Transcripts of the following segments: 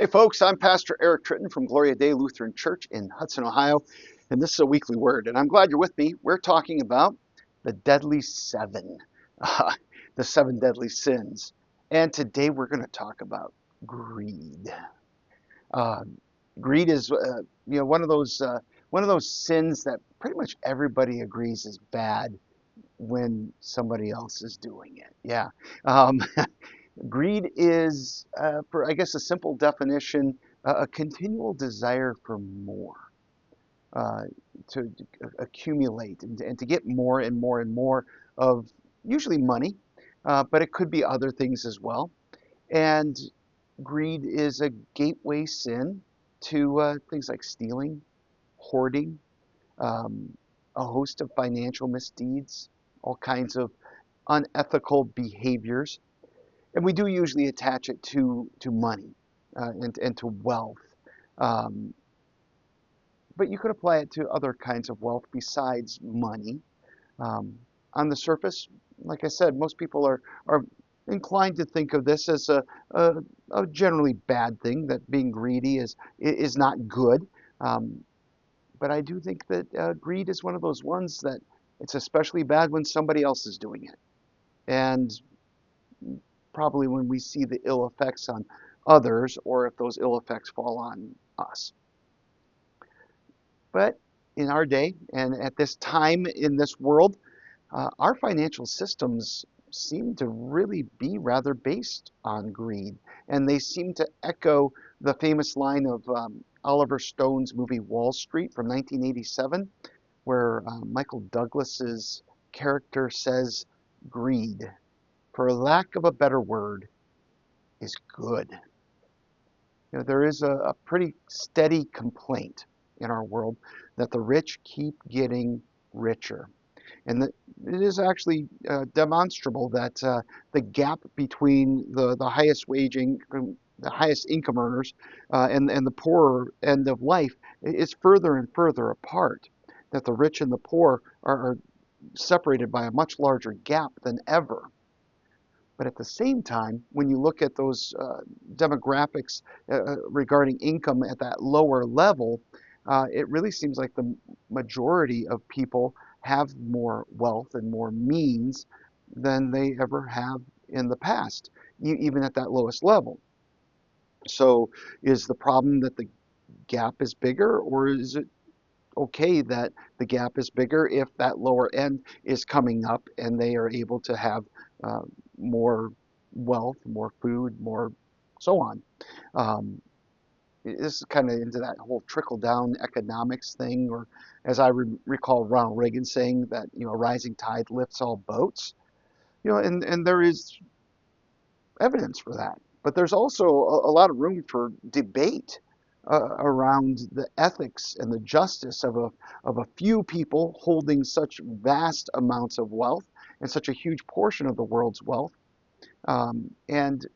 Hey folks, I'm Pastor Eric Tritton from Gloria Dei Lutheran Church in Hudson, Ohio, and this is a weekly word. And I'm glad you're with me. We're talking about the deadly seven, uh, the seven deadly sins. And today we're going to talk about greed. Uh, Greed is, one of those sins that pretty much everybody agrees is bad when somebody else is doing it. Yeah. Um, Greed is, for I guess a simple definition, a continual desire for more, uh, to accumulate and to get more and more and more of usually money, but it could be other things as well. And greed is a gateway sin to things like stealing, hoarding, um, a host of financial misdeeds, all kinds of unethical behaviors. And we do usually attach it to money and to wealth. Um, but you could apply it to other kinds of wealth besides money. Um, on the surface, like I said, most people are inclined to think of this as a, a generally bad thing, that being greedy is not good. Um, but I do think that greed is one of those ones that it's especially bad when somebody else is doing it. And probably when we see the ill effects on others, or if those ill effects fall on us. But in our day and at this time in this world, our financial systems seem to really be rather based on greed. And they seem to echo the famous line of Oliver Stone's movie Wall Street from 1987, where Michael Douglas's character says, greed, for lack of a better word, is good. There is a pretty steady complaint in our world that the rich keep getting richer. And that it is actually demonstrable that the gap between the highest the highest income earners and the poorer end of life is further and further apart. That the rich and the poor are separated by a much larger gap than ever. But at the same time, when you look at those demographics regarding income at that lower level, it really seems like the majority of people have more wealth and more means than they ever have in the past, even at that lowest level. So is the problem that the gap is bigger, or is it okay that the gap is bigger if that lower end is coming up and they are able to have uh, more wealth, more food, more so on. Um, this is kind of into that whole trickle down economics thing, or as I recall Ronald Reagan saying that, a rising tide lifts all boats. And there is evidence for that. But there's also a lot of room for debate around the ethics and the justice of a few people holding such vast amounts of wealth and such a huge portion of the world's wealth. And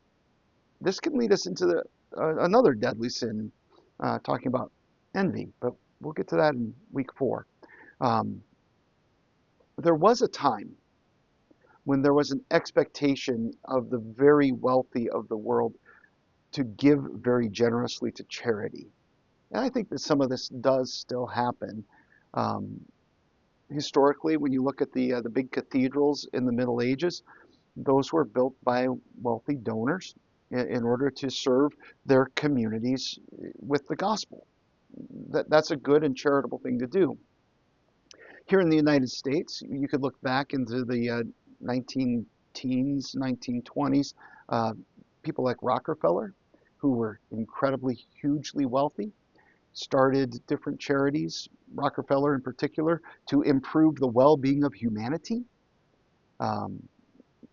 this can lead us into another deadly sin, talking about envy. But we'll get to that in week 4. Um, there was a time when there was an expectation of the very wealthy of the world to give very generously to charity. And I think that some of this does still happen. Um, Historically, when you look at the big cathedrals in the Middle Ages, those were built by wealthy donors in order to serve their communities with the gospel. That's a good and charitable thing to do. Here in the United States, you could look back into the 19 teens, 1920s, uh, people like Rockefeller, who were incredibly hugely wealthy, started different charities, Rockefeller in particular, to improve the well-being of humanity. Um,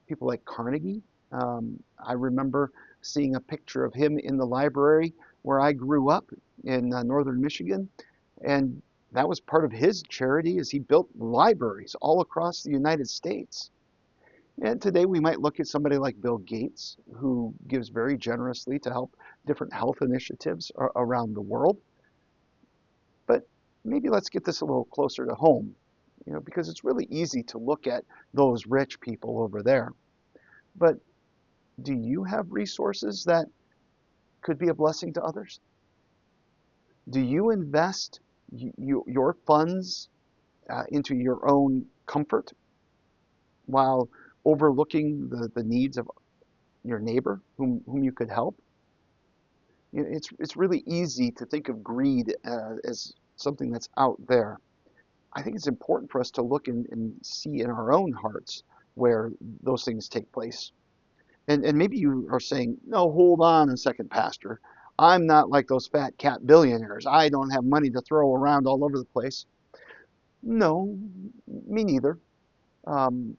People like Carnegie. I remember seeing a picture of him in the library where I grew up in northern Michigan, and that was part of his charity, as he built libraries all across the United States. And today we might look at somebody like Bill Gates, who gives very generously to help different health initiatives around the world. But maybe let's get this a little closer to home, because it's really easy to look at those rich people over there. But do you have resources that could be a blessing to others? Do you invest your funds into your own comfort while overlooking the needs of your neighbor whom you could help? It's really easy to think of greed as something that's out there. I think it's important for us to look and see in our own hearts where those things take place. And maybe you are saying, no, hold on a second, Pastor. I'm not like those fat cat billionaires. I don't have money to throw around all over the place. No, me neither. Um,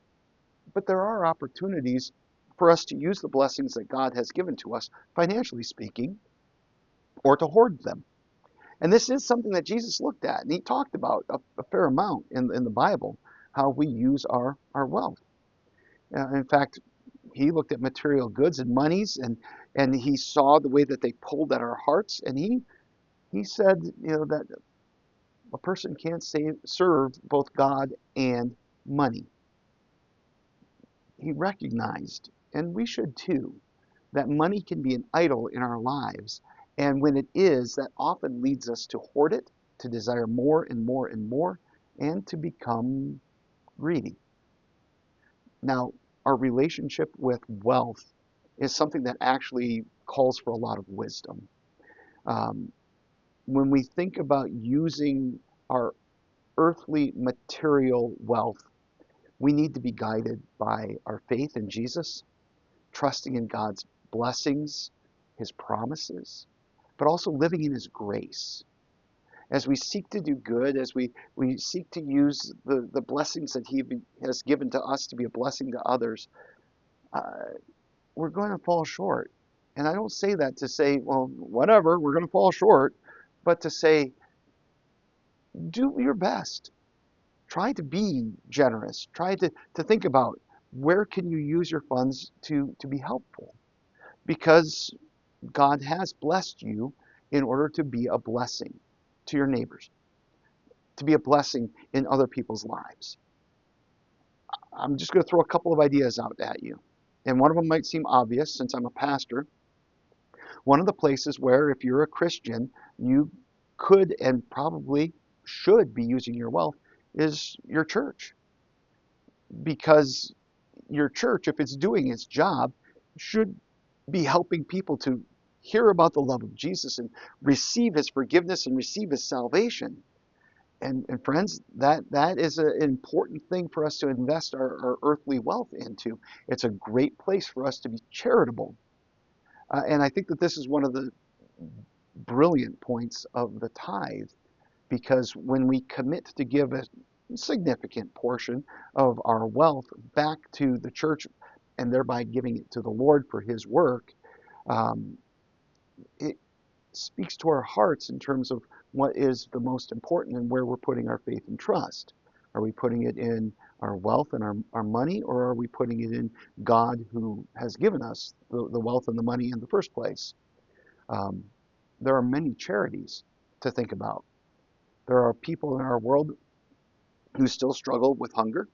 but there are opportunities for us to use the blessings that God has given to us, financially speaking, or to hoard them. And this is something that Jesus looked at, and he talked about a fair amount in the Bible, how we use our wealth. In fact, he looked at material goods and monies, and he saw the way that they pulled at our hearts, and he said, that a person can't serve both God and money. He recognized, and we should too, that money can be an idol in our lives. And when it is, that often leads us to hoard it, to desire more and more and more, and to become greedy. Now, our relationship with wealth is something that actually calls for a lot of wisdom. Um, when we think about using our earthly material wealth, we need to be guided by our faith in Jesus, trusting in God's blessings, his promises, but also living in his grace. As we seek to do good, as we seek to use the blessings that he has given to us to be a blessing to others, uh, we're going to fall short. And I don't say that to say, well, whatever, we're going to fall short, but to say, do your best. Try to be generous. Try to think about where can you use your funds to be helpful. Because God has blessed you in order to be a blessing to your neighbors, to be a blessing in other people's lives. I'm just going to throw a couple of ideas out at you. And one of them might seem obvious since I'm a pastor. One of the places where, if you're a Christian, you could and probably should be using your wealth is your church. Because your church, if it's doing its job, should be helping people to hear about the love of Jesus and receive his forgiveness and receive his salvation. And friends, that is an important thing for us to invest our earthly wealth into. It's a great place for us to be charitable. And I think that this is one of the brilliant points of the tithe, because when we commit to give a significant portion of our wealth back to the church and thereby giving it to the Lord for his work, um, it speaks to our hearts in terms of what is the most important and where we're putting our faith and trust. Are we putting it in our wealth and our money, or are we putting it in God who has given us the wealth and the money in the first place? Um, there are many charities to think about. There are people in our world who still struggle with hunger,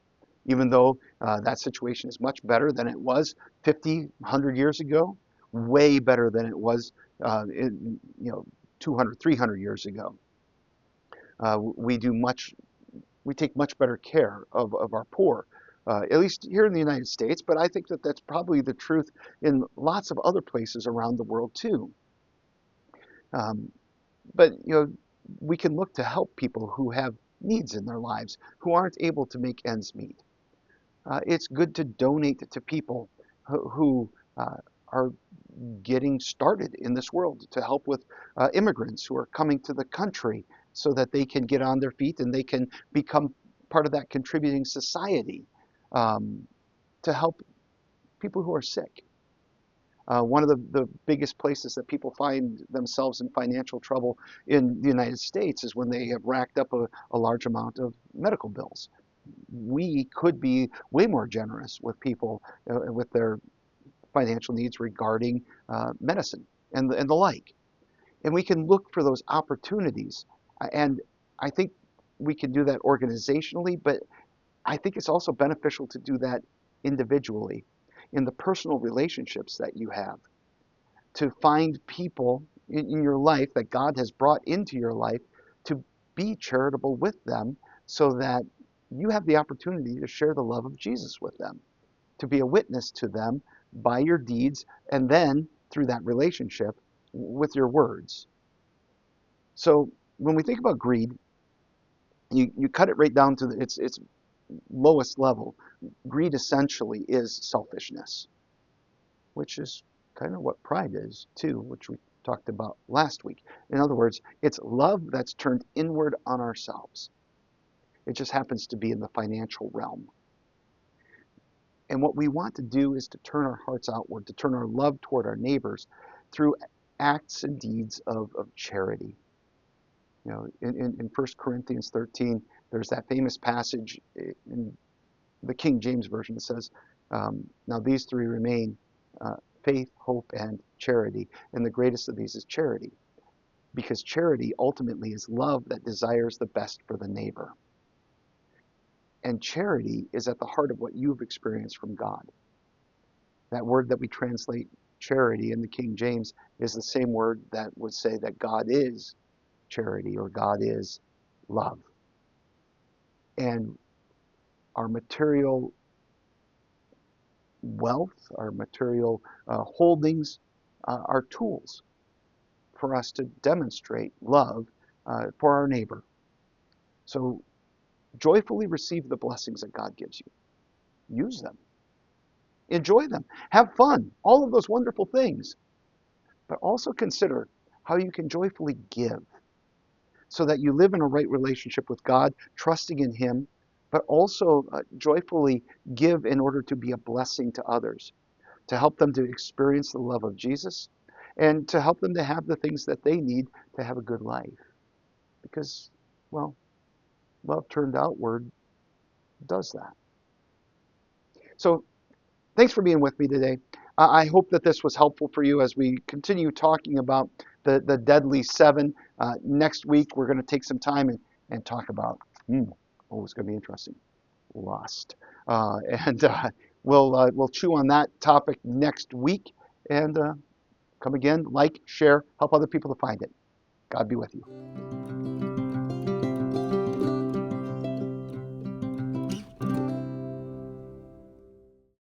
even though that situation is much better than it was 50, 100 years ago, way better than it was 200, 300 years ago. We do much, we take much better care of our poor, at least here in the United States, but I think that that's probably the truth in lots of other places around the world too. Um, but we can look to help people who have needs in their lives, who aren't able to make ends meet. It's good to donate to people who are getting started in this world, to help with immigrants who are coming to the country so that they can get on their feet and they can become part of that contributing society, um, to help people who are sick. One of the biggest places that people find themselves in financial trouble in the United States is when they have racked up a large amount of medical bills. We could be way more generous with people with their financial needs regarding medicine and the like. And we can look for those opportunities. And I think we can do that organizationally, but I think it's also beneficial to do that individually in the personal relationships that you have. to find people in your life that God has brought into your life to be charitable with them so that you have the opportunity to share the love of Jesus with them, to be a witness to them by your deeds and then through that relationship with your words. So when we think about greed, you cut it right down to its lowest level. Greed essentially is selfishness, which is kind of what pride is too, which we talked about last week. In other words, it's love that's turned inward on ourselves. It just happens to be in the financial realm. And what we want to do is to turn our hearts outward, to turn our love toward our neighbors through acts and deeds of charity. You know, in 1 Corinthians 13, there's that famous passage in the King James Version that says, now these three remain, faith, hope, and charity. And the greatest of these is charity, because charity ultimately is love that desires the best for the neighbor. And charity is at the heart of what you've experienced from God. That word that we translate charity in the King James is the same word that would say that God is charity or God is love. And our material wealth, our material holdings are tools for us to demonstrate love for our neighbor. So joyfully receive the blessings that God gives you. Use them. Enjoy them. Have fun. All of those wonderful things. But also consider how you can joyfully give so that you live in a right relationship with God, trusting in Him, but also joyfully give in order to be a blessing to others, to help them to experience the love of Jesus, and to help them to have the things that they need to have a good life. Because, well, love turned outward does that. So thanks for being with me today. I hope that this was helpful for you as we continue talking about the deadly seven. Next week, we're going to take some time and talk about, it's going to be interesting, lust. And we'll chew on that topic next week. And come again, like, share, help other people to find it. God be with you.